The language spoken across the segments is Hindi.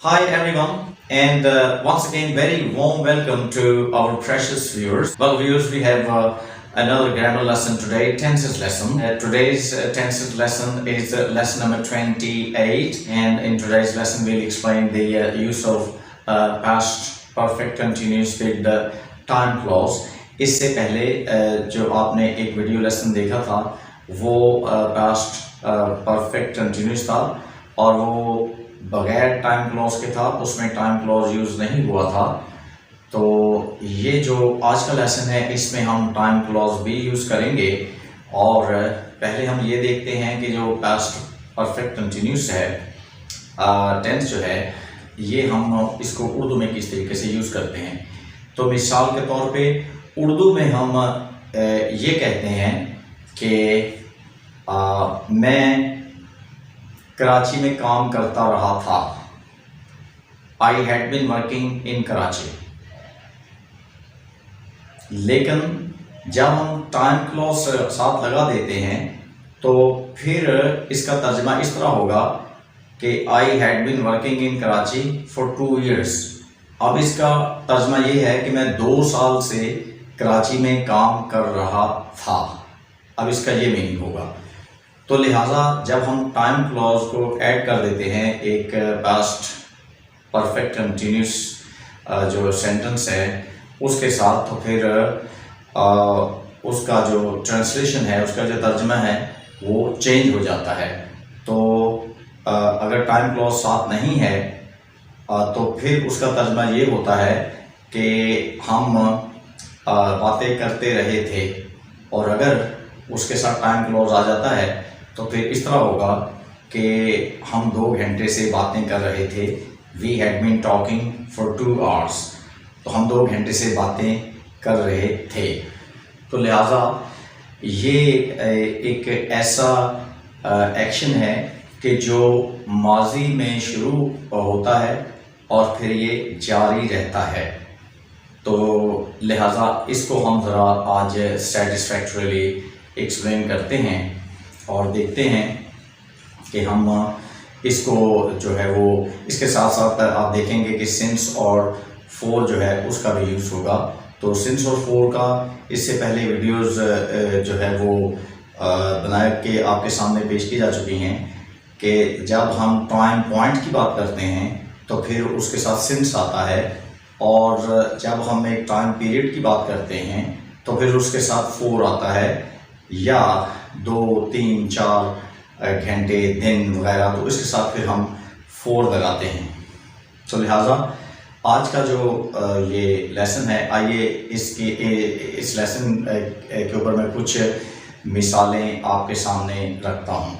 Hi everyone, and once again, very warm welcome to our precious viewers. Well, viewers, we have another grammar lesson today, tenses lesson. Today's tenses lesson is lesson number 28, and in today's lesson, we'll explain the use of past perfect continuous with the time clause. इससे पहले जो आपने एक वीडियो लेसन देखा था वो पास्ट परफेक्ट कंटिन्यूस था और वो बगैर टाइम क्लॉज के था, उसमें टाइम क्लॉज यूज़ नहीं हुआ था। तो ये जो आज का लेसन है इसमें हम टाइम क्लॉज भी यूज़ करेंगे और पहले हम ये देखते हैं कि जो पास्ट परफेक्ट कंटिन्यूस है टेंस जो है ये हम इसको उर्दू में किस तरीके से यूज़ करते हैं। तो मिसाल के तौर पे उर्दू में हम ये कहते हैं कि मैं कराची में काम करता रहा था। I had been working in Karachi. लेकिन जब हम टाइम क्लॉज साथ लगा देते हैं तो फिर इसका तर्जमा इस तरह होगा कि I had been working in Karachi for 2 years। अब इसका तर्जमा ये है कि मैं 2 साल से कराची में काम कर रहा था। अब इसका ये मीनिंग होगा। तो लिहाजा जब हम टाइम क्लॉज को ऐड कर देते हैं एक पास्ट परफेक्ट कंटिन्यूस जो सेंटेंस है उसके साथ, तो फिर उसका जो ट्रांसलेशन है, उसका जो तर्जमा है वो चेंज हो जाता है। तो अगर टाइम क्लॉज साथ नहीं है तो फिर उसका तर्जमा ये होता है कि हम बातें करते रहे थे, और अगर उसके साथ टाइम क्लॉज आ जाता है तो फिर इस तरह होगा कि हम 2 घंटे से बातें कर रहे थे। We had been talking for 2 hours। तो हम 2 घंटे से बातें कर रहे थे। तो लिहाजा ये एक ऐसा एक्शन है कि जो माजी में शुरू होता है और फिर ये जारी रहता है। तो लिहाजा इसको हम ज़रा आज सेटिस्फैक्टरीली एक्सप्लेन करते हैं और देखते हैं कि हम इसको जो है वो इसके साथ साथ आप देखेंगे कि सिंस और फॉर जो है उसका भी यूज़ होगा। तो सिंस और फॉर का इससे पहले वीडियोस जो है वो बना के आपके सामने पेश की जा चुकी हैं कि जब हम टाइम पॉइंट की बात करते हैं तो फिर उसके साथ सिंस आता है, और जब हम एक टाइम पीरियड की बात करते हैं तो फिर उसके साथ फॉर आता है, या 2, 3, 4 घंटे, दिन वगैरह, तो इसके साथ फिर हम फॉर लगाते हैं। तो लिहाजा आज का जो ये लेसन है, आइए इस लेसन के ऊपर मैं कुछ मिसालें आपके सामने रखता हूँ।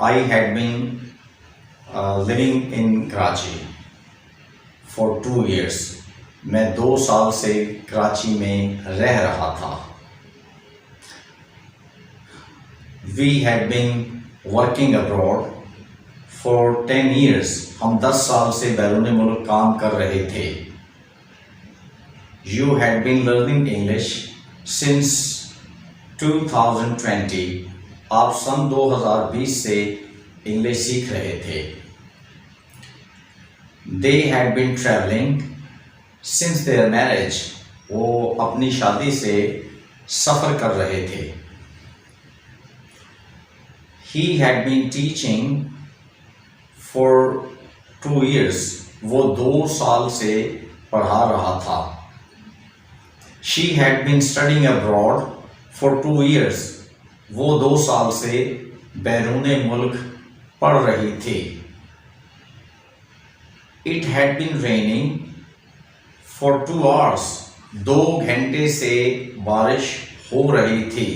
I had been living in Karachi for 2 years। मैं 2 साल से कराची में रह रहा था। We had been working abroad for 10 years। हम 10 साल से बैरून मुल्क काम कर रहे थे। You had been learning English since 2020। आप सन 2020 से इंग्लिश सीख रहे थे। They had been traveling since their marriage। वो अपनी शादी से सफ़र कर रहे थे। He had been teaching for 2 years। वो 2 साल से पढ़ा रहा था। She had been studying abroad for 2 years। वो 2 साल से बैरून मुल्क पढ़ रही थी। It had been raining for 2 hours। 2 घंटे से बारिश हो रही थी।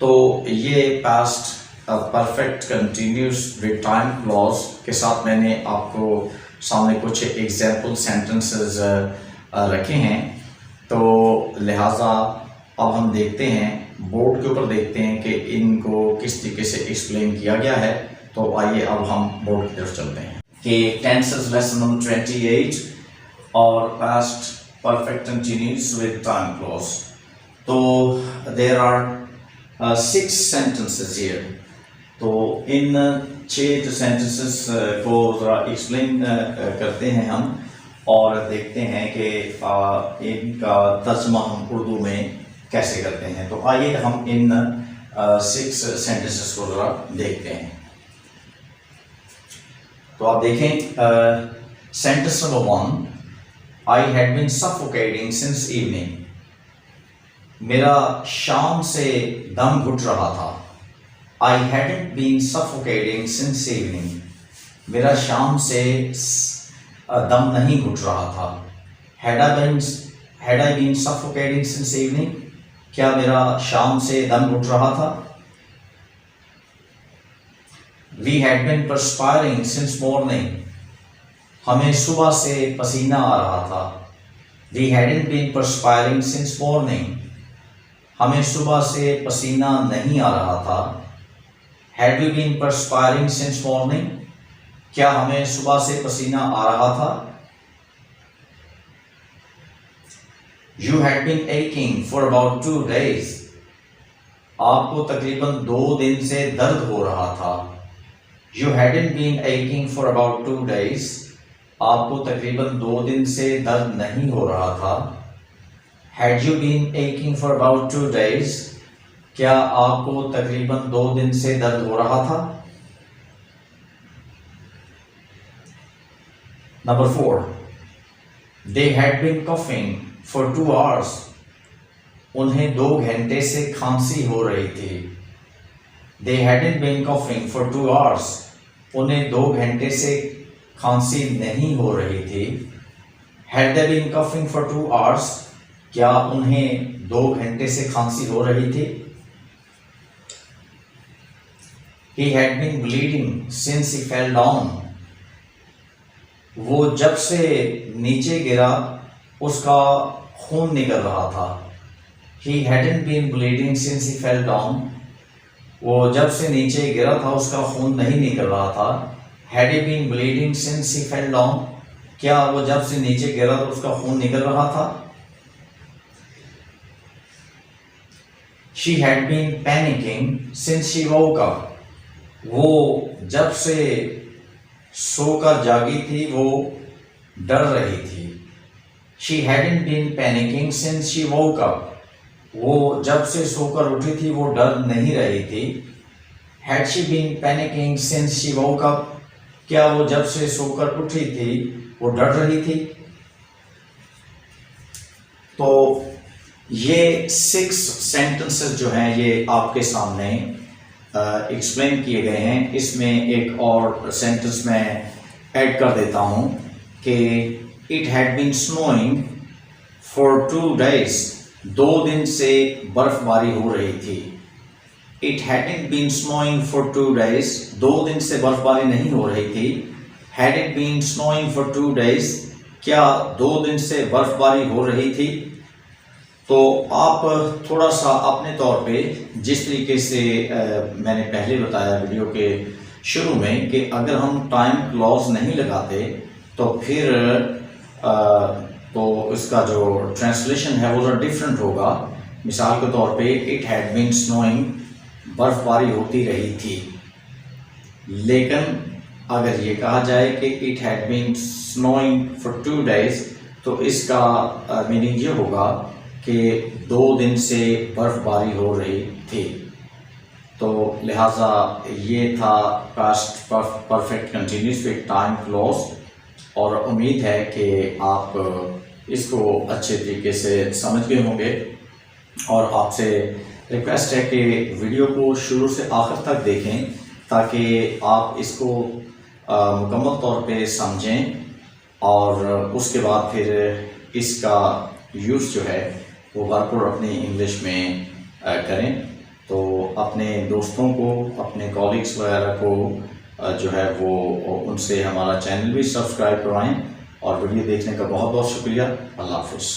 तो ये past perfect continuous with time clause के साथ मैंने आपको सामने कुछ एग्जाम्पल सेंटेंसेस रखे हैं। तो लिहाजा अब हम देखते हैं, बोर्ड के ऊपर देखते हैं कि इनको किस तरीके से एक्सप्लेन किया गया है। तो आइए अब हम बोर्ड की तरफ चलते हैं कि टेंसेस लेसन नंबर 28 और past perfect continuous with time clause. तो देयर आर 6 sentences here। तो इन 6 सेंटेंसेस को ज़रा एक्सप्लेन करते हैं हम और देखते हैं कि इनका तर्जमा हम उर्दू में कैसे करते हैं। तो आइए हम इन 6 सेंटेंसेस को ज़रा देखते हैं। तो आप देखें, sentence number 1, I had been suffocating since evening. मेरा शाम से दम घुट रहा था। I hadn't been suffocating since evening. मेरा शाम से दम नहीं घुट रहा था। Had I been suffocating since evening? क्या मेरा शाम से दम घुट रहा था? We had been perspiring since morning. हमें सुबह से पसीना आ रहा था। We hadn't been perspiring since morning. हमें सुबह से पसीना नहीं आ रहा था। Had we been perspiring since morning? क्या हमें सुबह से पसीना आ रहा था? You had been aching for about 2 days. आपको तकरीबन 2 दिन से दर्द हो रहा था। You hadn't been aching for about 2 days. आपको तकरीबन 2 दिन से दर्द नहीं हो रहा था। Had you been aching for about 2 days? क्या आपको तकरीबन 2 दिन से दर्द हो रहा था? Number 4, they had been coughing for 2 hours. उन्हें 2 घंटे से खांसी हो रही थी। They hadn't been coughing for 2 hours. उन्हें 2 घंटे से खांसी नहीं हो रही थी। Had they been coughing for 2 hours? क्या उन्हें 2 घंटे से खांसी हो रही थी? He had been bleeding since he fell down. वो जब से नीचे गिरा उसका खून निकल रहा था। He hadn't been bleeding since he fell down. वो जब से नीचे गिरा था उसका खून नहीं निकल रहा था। Had he been bleeding since he fell down? क्या वो जब से नीचे गिरा तो उसका खून निकल रहा था? She had been panicking since she woke up. वो जब से सोकर जागी थी वो डर रही थी। She hadn't been panicking since she woke up. वो जब से सोकर उठी थी वो डर नहीं रही थी। Had she been panicking since she woke up? क्या वो जब से सोकर उठी थी वो डर रही थी? तो ये 6 सेंटेंसेस जो हैं ये आपके सामने एक्सप्लेन किए गए हैं। इसमें एक और सेंटेंस मैं ऐड कर देता हूँ कि it had been snowing for 2 days. 2 दिन से बर्फबारी हो रही थी। It hadn't been snowing for 2 days. 2 दिन से बर्फबारी नहीं हो रही थी। Had it been snowing for 2 days? क्या 2 दिन से बर्फबारी हो रही थी? तो आप थोड़ा सा अपने तौर पे जिस तरीके से मैंने पहले बताया वीडियो के शुरू में कि अगर हम टाइम क्लॉज नहीं लगाते तो फिर तो इसका जो ट्रांसलेशन है वो डिफरेंट होगा। मिसाल के तौर पे इट हैड बीन स्नोइंग, बर्फबारी होती रही थी। लेकिन अगर ये कहा जाए कि it had been snowing for 2 days तो इसका मीनिंग ये होगा कि 2 दिन से बर्फबारी हो रही थी। तो लिहाजा ये था past perfect continuous with time clause और उम्मीद है कि आप इसको अच्छे तरीके से समझ गए होंगे। और आपसे रिक्वेस्ट है कि वीडियो को शुरू से आखिर तक देखें ताकि आप इसको मुकम्मल तौर पे समझें और उसके बाद फिर इसका यूज़ जो है वो भरपूर अपनी इंग्लिश में करें। तो अपने दोस्तों को, अपने कॉलीग्स वगैरह को जो है वो उनसे हमारा चैनल भी सब्सक्राइब करवाएं और वीडियो देखने का बहुत बहुत शुक्रिया। अल्लाह हाफ़िज़।